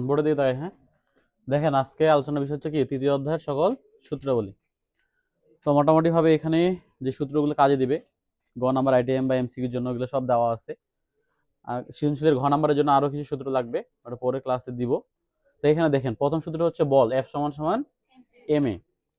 বোর্ডে দিয়ে তাই। হ্যাঁ, দেখেন আজকে আলোচনার বিষয় হচ্ছে কি তৃতীয় অধ্যায়ের সকল সূত্রাবলী। তো মোটামুটি ভাবে এখানে যে সূত্রগুলো কাজে দিবে গ নাম্বার আইটিএম বা এমসিকিউর জন্য ওগুলো সব দেওয়া আছে। আর সৃজনশীলের ঘ নাম্বারের জন্য আরো কিছু সূত্র লাগবে, ওটা পরে ক্লাসে দিব। তো এখানে দেখেন প্রথম সূত্র হচ্ছে বল এফ সমান সমান এম এ।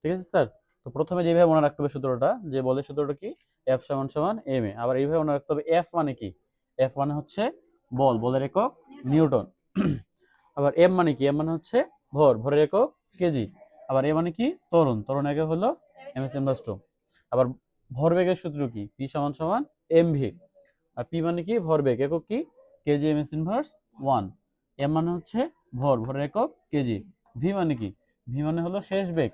ঠিক আছে স্যার? তো প্রথমে যেভাবে মনে রাখতে হবে সূত্রটা, যে বলের সূত্রটা কি এফ সমান সমান এম এ। আবার এইভাবে মনে রাখতে হবে এফ মানে কি, এফ মানে হচ্ছে বল, বলের একক নিউটন। আবার এম মানে কি, এম মানে হচ্ছে ভর, ভরের একক কেজি। আবার এ মানে কি ত্বরণ, ত্বরণ একক হলো এমএস ইনভার্স টু। আবার ভরবেগের সূত্র কি, পি সমান সমান এম ভি। আর পি মানে কি ভরবেগ, একক কি KG MS inverse one. M মানে হচ্ছে ভর, ভরের একক কেজি। ভি মানে কি, ভি মানে হলো শেষ বেগ,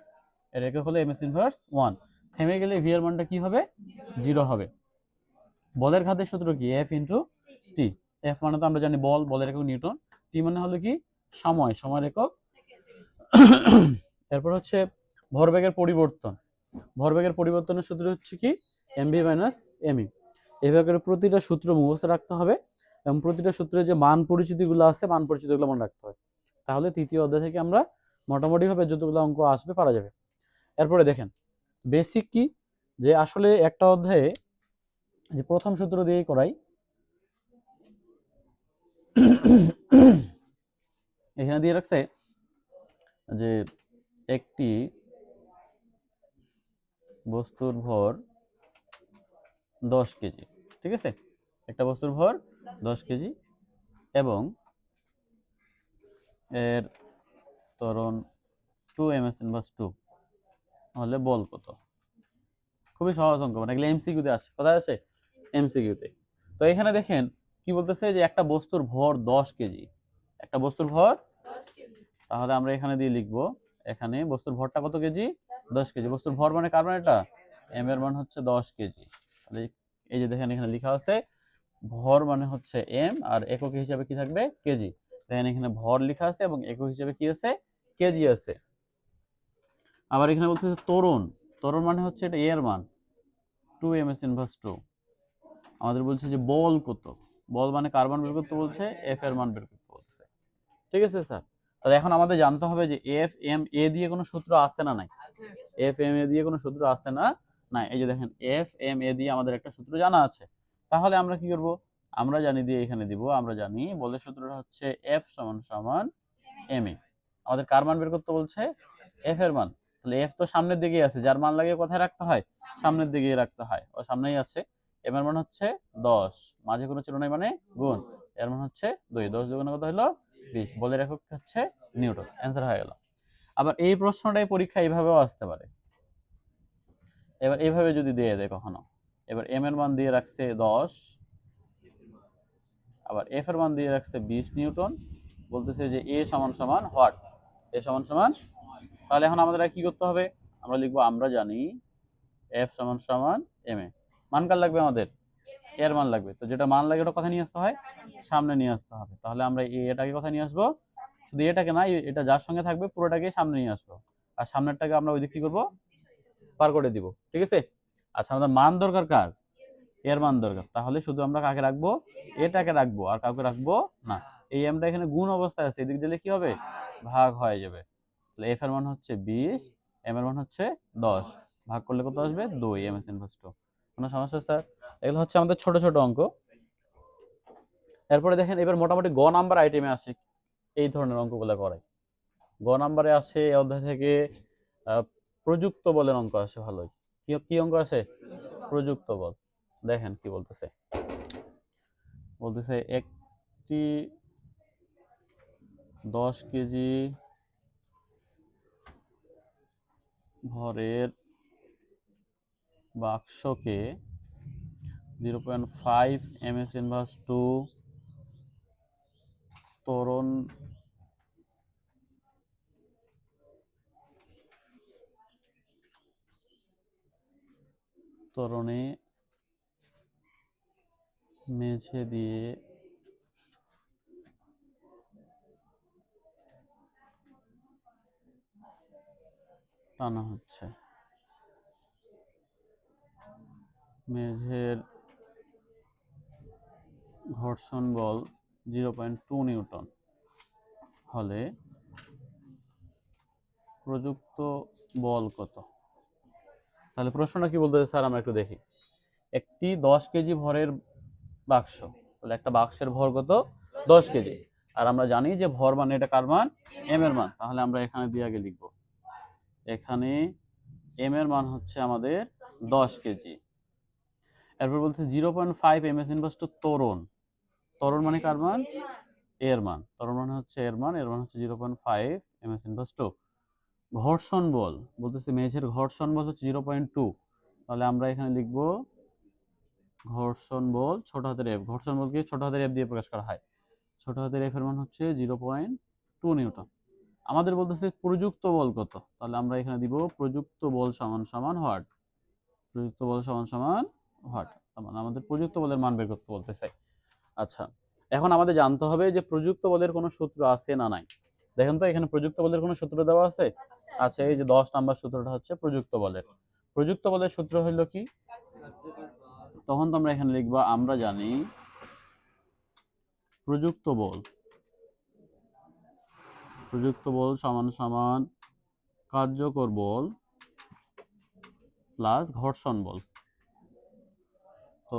এর একক হলো এমএস ইনভার্স ওয়ান। থেমে গেলে ভি এর মানটা কি হবে, জিরো হবে। বলের ঘাতের সূত্র কি এফ ইন্টু টি। এফ মানে তো আমরা জানি বল, বলের একক নিউটন। টি মানে হলো কি সময়, সময়ের একক। এরপর হচ্ছে ভরবেগের পরিবর্তন, ভরবেগের পরিবর্তনের সূত্র হচ্ছে কি এমভি মাইনাস এমই। এভাবে প্রতিটা সূত্র মুখস্থ রাখতে হবে এবং প্রতিটা সূত্রের যে মান পরিচিতিগুলো আছে মান পরিচিতিগুলো মনে রাখতে হবে। তাহলে তৃতীয় অধ্যায় থেকে আমরা মোটামুটি ভাবে যতগুলো অঙ্ক আসবে পারা যাবে। এরপরে দেখেন বেসিক কি, যে আসলে একটা অধ্যায়ে যে প্রথম সূত্র দিয়েই করাই। এখানে দিয়ে রাখছে যে একটি বস্তুর ভর 10 কেজি। ঠিক আছে, একটা বস্তুর ভর 10 কেজি এবং এর ত্বরণ 2 ms ইনভার্স 2 হলে বল কত। খুবই সহজ অঙ্ক, মানে এগুলো এমসিকিউতে আসে, কোথায় আছে এমসিকিউতে। তো এখানে দেখেন কি বলতেছে যে একটা বস্তুর ভর 10 কেজি, একটা বস্তুর ভর। তাহলে আমরা এখানে দিয়ে লিখবো, এখানে বস্তুর ভরটা কত কেজি, 10 কেজি। বস্তুর ভর মানে কার মান, এটা এম এর মান হচ্ছে 10 কেজি। তাহলে এই যে দেখেন এখানে লেখা আছে ভর মানে হচ্ছে এম আর একক হিসাবে কি থাকবে কেজি। দেখেন এখানে ভর লেখা আছে এবং একক হিসাবে কি আছে কেজি আছে। আবার এখানে বলতেছে ত্বরণ, ত্বরণ মানে হচ্ছে এটা এর মান 2 ms ইনভার্স 2। আমাদের বলছে যে বল কত, বল মানে কার মান বের করতে বলছে, এফ এর মান বের করতে বলছে। ঠিক আছে স্যার? তাহলে এখন আমাদের জানতে হবে যে এফ এম এ দিয়ে কোনো সূত্র আছে না নাই। এফ এম এ দিয়ে কোনো সূত্র আছে না নাই। এই যে দেখেন এফ এম এ দিয়ে আমাদের একটা সূত্র জানা আছে। তাহলে আমরা কি করব, আমরা জানি দিয়ে এখানে দিব। আমরা জানি বলের সূত্রটা হচ্ছে এফ সমান সমান এম এ। আমাদের কার মান বের করতে বলছে, এফ এর মান। তাহলে এফ তো সামনের দিকেই আছে, যার মান লাগে কোথায় রাখতে হয়, সামনের দিকেই রাখতে হয়, ও সামনেই আছে। এম এর মান হচ্ছে 10, মাঝে কোনো চিহ্ন নাই মানে গুণ। এর মান হচ্ছে 2, 10 দুগুণে কত হলো 20। বলের একক হচ্ছে নিউটন। অ্যান্সার হয়ে গেল। আবার এই প্রশ্নটাই পরীক্ষা এইভাবেও আসতে পারে। এবার এইভাবে যদি দিয়ে দেয় কখনো, এবার এম এর মান দিয়ে রাখছে 10, আবার এফ এর মান দিয়ে রাখছে 20 নিউটন, বলতেছে যে এ সমান সমান হোয়াট, এ সমান সমান। তাহলে এখন আমাদের কি করতে হবে, আমরা লিখবো আমরা জানি এফ সমান সমান এম এ। মান কার লাগবে, আমাদের এর মান লাগবে। তো যেটা মান লাগে ওটা কোথায় নিয়ে আসতে হয়, সামনে নিয়ে আসতে হবে। তাহলে আমরা এটাকে কোথায় নিয়ে আসবো, শুধু এটাকে না, এটা যার সঙ্গে থাকবে পুরোটাকে সামনে নিয়ে আসবো। আর সামনেরটাকে আমরা ওই দিক কি করবো, পার করে দিব। ঠিক আছে? আচ্ছা, আমাদের মান দরকার কার, এর মান দরকার। তাহলে শুধু আমরা কাকে রাখবো, এটাকে রাখবো, আর কাউকে রাখবো না। এই এমটা এখানে গুণ অবস্থায় আছে, এদিক দিলে কি হবে, ভাগ হয়ে যাবে। তাহলে এফ এর মান হচ্ছে 20, এম এর মান হচ্ছে 10, ভাগ করলে কত আসবে 2 এম এস ইনভার্স 2। কোনো সমস্যা স্যার? এগুলো হচ্ছে আমাদের ছোট ছোট অঙ্ক। এরপরে দেখেন এবার মোটামুটি গ নাম্বার আইটেমে আসে এই ধরনের অঙ্কগুলো করাই। গ নাম্বারে আসে এই অধ্যায় থেকে প্রযুক্ত বলের অঙ্ক আসে ভালোই। কি কি অঙ্ক আসে, প্রযুক্ত বল। দেখেন কি বলতেছে, বলতেছে একটি 10 কেজি ভরের বাক্সকে 0.5 ms ইনভার্স 2 ত্বরণ ত্বরণে মেঝে দিয়ে টানা হচ্ছে। মেঝের ঘর্ষণ বল 0.2 নিউটন। হলে প্রযুক্ত বল কত? তাহলে প্রশ্নটা কি বলতেছে স্যার, আমরা একটু দেখি। একটি 10 কেজি ভরের বাক্স, তাহলে একটা বাক্সের ভর কত? 10 কেজি। আর আমরা জানি যে ভর মানে এটা কার মান? এম এর মান। তাহলে আমরা এখানে দিয়ে আগে লিখবো, এখানে এম এর মান হচ্ছে আমাদের 10 কেজি। এরপর বলছে 0.5 ms ইনভার্স টু ত্বরণ। ত্বরণ মানে কার মান? এর মান। ত্বরণ মানে হচ্ছে এর মান, এর মান হচ্ছে 0.5 ms ইনভার্স টু। ঘর্ষণ বল বলতেছে মেঝের ঘর্ষণ বল হচ্ছে 0.2। তাহলে আমরা এখানে লিখব ঘর্ষণ বল ছোট হাতের এফ। ঘর্ষণ বলকে ছোট হাতের এফ দিয়ে প্রকাশ করা হয়। ছোট হাতের এফ এর মান হচ্ছে 0.2 নিউটন। আমাদের বলতেছে প্রযুক্ত বল কত? তাহলে আমরা এখানে দিব প্রযুক্ত বল সমান সমান হোয়াট। প্রযুক্ত বল সমান সমান হোয়াট, মানে আমাদের প্রযুক্ত বলের মান বের করতে বলতেছে। আচ্ছা, এখন আমাদের জানতে হবে যে প্রযুক্ত বলের কোনো সূত্র আছে না নাই। দেখেন তো এখানে প্রযুক্ত বলের কোনো সূত্র দেওয়া আছে? আচ্ছা, এই যে 10 নাম্বার সূত্রটা হচ্ছে প্রযুক্ত বলের। প্রযুক্ত বলের সূত্র হলো কি? তখন তো আমরা এখানে লিখবা, আমরা জানি প্রযুক্ত বল, প্রযুক্ত বল সমান সমান কার্যকর বল প্লাস ঘর্ষণ বল। তো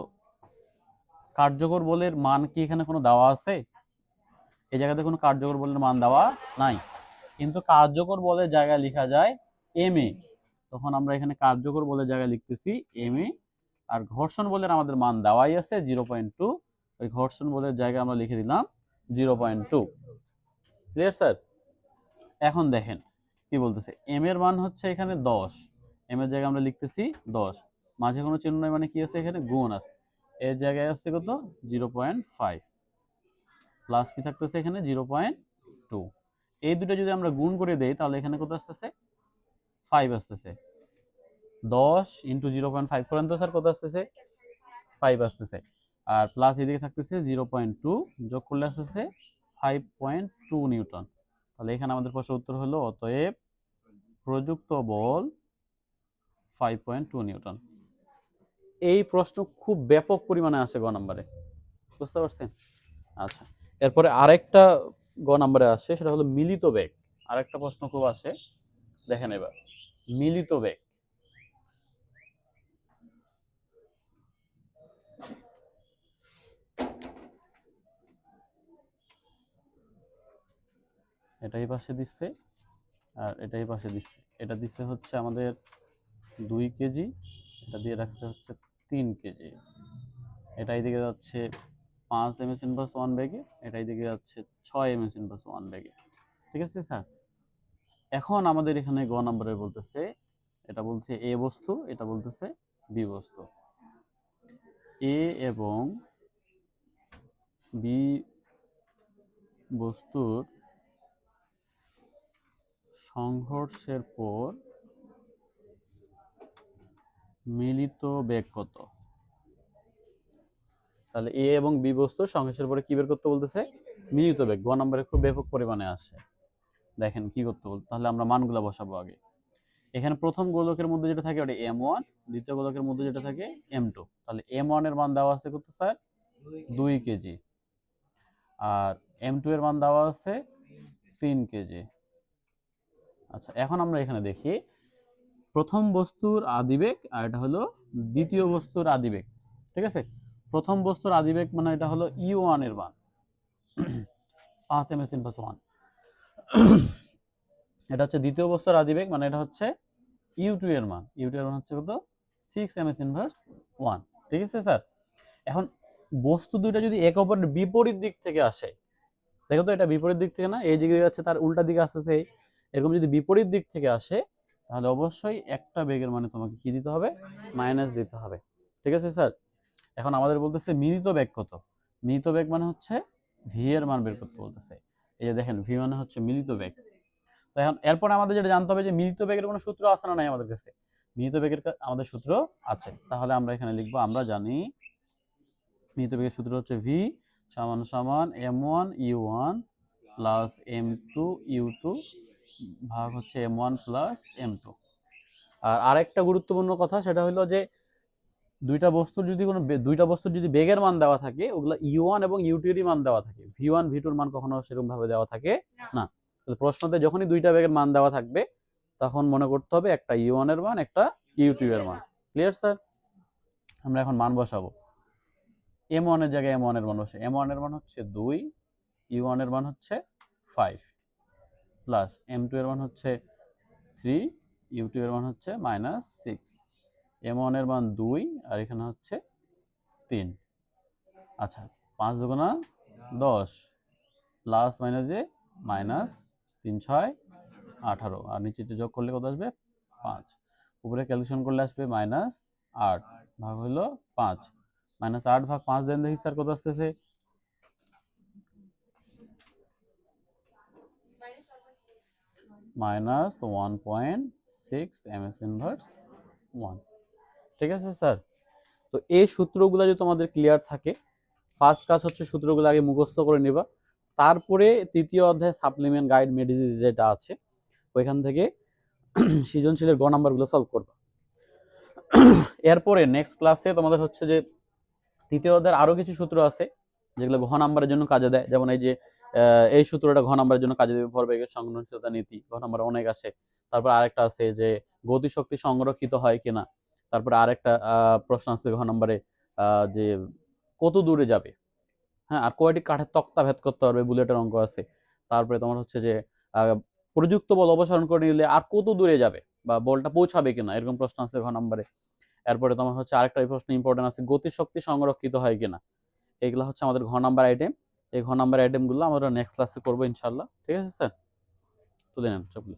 কার্যকর বলের মান কি এখানে কোনো দেওয়া আছে? এই জায়গাতে কোনো কার্যকর বলের মান দেওয়া নাই, কিন্তু কার্যকর বলের জায়গায় লেখা যায় এম এ। তখন আমরা এখানে কার্যকর বলের জায়গায় লিখতেছি এম এ। আর ঘর্ষণ বলের আমাদের মান দেওয়াই আছে 0.2। ওই ঘর্ষণ বলের জায়গায় আমরা লিখে দিলাম 0.2। Clear sir? এখন দেখেন কি বলতেছে, এম এর মান হচ্ছে এখানে 10, এম এর জায়গায় আমরা লিখতেছি 10, মাঝে কোনো চিহ্ন নাই মানে কি আছে? এখানে গুণ আছে। এর জায়গায় আসছে কত? 0.5 প্লাস কি থাকতেছে এখানে? 0.2। এই দুটো যদি আমরা গুণ করে দেই তাহলে এখানে কত আসতেছে? 5 আসতেছে। 10 ইন্টু 0.5 করেন তো স্যার, কত আসতেছে? 5 আসতেছে। আর প্লাস এদিকে থাকতেছে 0.2, যোগ করলে আসতেছে 5.2 নিউটন। তাহলে এখানে আমাদের প্রশ্নের উত্তর হলো অতএব প্রযুক্ত বল 5.2 নিউটন। এই প্রশ্ন খুব ব্যাপক পরিমাণে আসে গ নম্বরে, বুঝতে পারছেন? আচ্ছা, এরপরে আরেকটা গ নম্বরে আসে, সেটা হলো মিলিত বেগ। আরেকটা প্রশ্ন খুব আসে, দেখেন এবার মিলিত বেগ। এটাই পাশে দিচ্ছে আর এটাই পাশে দিচ্ছে। এটা দিচ্ছে হচ্ছে আমাদের 2 কেজি, এটা দিয়ে রাখছে হচ্ছে 3 কেজি। এটা এইদিকে যাচ্ছে 5 ms ইনভার্স 1 বেগে, এটা এইদিকে যাচ্ছে 6 ms ইনভার্স 1 বেগে। ঠিক আছে স্যার? এখন আমাদের এখানে গ নম্বরে বলতেছে, এটা বলছে এ বস্তু, এটা বলতেছে বি বস্তু। এ এবং বি বস্তুর সংঘর্ষের পর মিলিত বেগ কত? তাহলে এ এবং বি বস্তুর সংঘর্ষের পরে কি বের করতে বলতেছে? মিলিত বেগ। গ নম্বরে খুব ব্যাপক পরিমাণে আসে। দেখেন কি করতে বলতে, তাহলে আমরা মানগুলা বসাবো আগে। এখানে প্রথম গোলকের মধ্যে যেটা থাকে ওটা m1, দ্বিতীয় গোলকের মধ্যে যেটা থাকে m2। তাহলে m1 এর মান দেওয়া আছে কত স্যার? 2 কেজি। আর m2 এর মান দেওয়া আছে 3 কেজি। আচ্ছা, এখন আমরা এখানে দেখি প্রথম বস্তুর আদিবেগ আর এটা হলো দ্বিতীয় বস্তুর আদিবেগ। ঠিক আছে? প্রথম বস্তুর আদিবেগ মানে এটা হলো u1 এর মান 5 ms ইনভার্স 1। এটা হচ্ছে দ্বিতীয় বস্তুর আদিবেগ মানে এটা হচ্ছে u2 এর মান। u2 এর মান হচ্ছে কত? 6 ms ইনভার্স 1। ঠিক আছে স্যার? এখন বস্তু দুইটা যদি একে অপরের বিপরীত দিক থেকে আসে, দেখো তো এটা বিপরীত দিক থেকে না, এই দিকে যাচ্ছে তার উল্টা দিকে আসতেছে, এরকম যদি বিপরীত দিক থেকে আসে তাহলে অবশ্যই একটা বেগের মানে তোমাকে কি দিতে হবে? মাইনাস দিতে হবে। ঠিক আছে স্যার? এখন আমাদের বলতেছে মিলিত বেগ কত? মিলিত বেগ মানে হচ্ছে ভি এর মান বের করতে বলতেছে। এই যে দেখেন ভি মানে হচ্ছে মিলিত বেগ। তো এখন এরপর আমাদের যেটা জানতে হবে যে মিলিত বেগের কোনো সূত্র আছে না নাই আমাদের কাছে? মিলিত বেগের আমাদের সূত্র আছে। তাহলে আমরা এখানে লিখবো, আমরা জানি মিলিত বেগের সূত্র হচ্ছে ভি সমান সমান m1 u1 plus m2 u2 ভাগ হচ্ছে m1 প্লাস m2। আর আরেকটা গুরুত্বপূর্ণ কথা সেটা হলো যে দুইটা বস্তুর যদি বেগের মান দেওয়া থাকে, ওগুলা u1 এবং u2 এর মান দেওয়া থাকে, v1 v2 এর মান কখনো সেরকম ভাবে দেওয়া থাকে না। তাহলে প্রশ্নতে যখনই দুইটা বেগের মান দেওয়া থাকবে তখন মনে করতে হবে একটা u1 এর মান, একটা u2 এর মান। Clear sir? আমরা এখন মান বসাবো। m1 এর জায়গায় m1 এর মান বসে, m1 এর মান হচ্ছে 2, u1 এর মান হচ্ছে 5 প্লাস m2 এর মান হচ্ছে 3, u2 এর মান হচ্ছে -6। m1 এর মান 2 আর এখানে হচ্ছে 3। আচ্ছা, 5 দুগুণা 10 প্লাস মাইনাসে মাইনাস, 3 6 18, আর নিচে যোগ করলে কত আসবে? 5। উপরে ক্যালকুলেশন করলে আসবে -8 ভাগ হলো 5। -8 ভাগ 5 দেন দেখি স্যার কত আসতেছে? -1.6 ms ইনভার্স 1। ঠিক আছে স্যার? তো এই সূত্রগুলো যদি তোমাদের ক্লিয়ার থাকে, ফার্স্ট কাজ হচ্ছে সূত্রগুলো আগে মুখস্থ করে নিবা, তারপরে তৃতীয় অধ্যায় সাপ্লিমেন্ট গাইড মেডিসিন যেটা আছে ওইখান থেকে সৃজনশীলের গ নাম্বারগুলো সলভ করবা। এরপরে নেক্সট ক্লাসে তোমাদের হচ্ছে যে তৃতীয় অধ্যায়ের আরো কিছু সূত্র আছে যেগুলো ঘ নাম্বারের জন্য কাজে দেয়, যেমন এই যে এই সূত্রটা ঘ নাম্বারের জন্য কাজে দেবে, ভরবেগের সংরক্ষিততা নীতি, ঘ নাম্বার অনেক আসে। তারপর আরেকটা আছে যে গতিশক্তি সংরক্ষিত হয় কিনা। তারপরে আরেকটা প্রশ্ন আছে ঘ নাম্বারে যে কত দূরে যাবে, হ্যাঁ, আর কয়টি কাঠের তক্তা ভেদ করতে পারবে, বুলেটের অঙ্ক আছে। তারপরে তোমার হচ্ছে যে প্রযুক্ত বল অপসারণ করে নিলে আর কত দূরে যাবে বা বলটা পৌঁছাবে কিনা, এরকম প্রশ্ন আছে ঘ নাম্বারে। এরপরে তোমার হচ্ছে আরেকটা প্রশ্ন ইম্পর্টেন্ট আছে, গতিশক্তি সংরক্ষিত হয় কিনা। এগুলো হচ্ছে আমাদের ঘ নাম্বার আইটেম। এই ঘ নাম্বার আইটেমগুলো আমরা নেক্সট ক্লাসে করবো ইনশাল্লাহ। ঠিক আছে স্যার? তুলে নেন সবগুলো।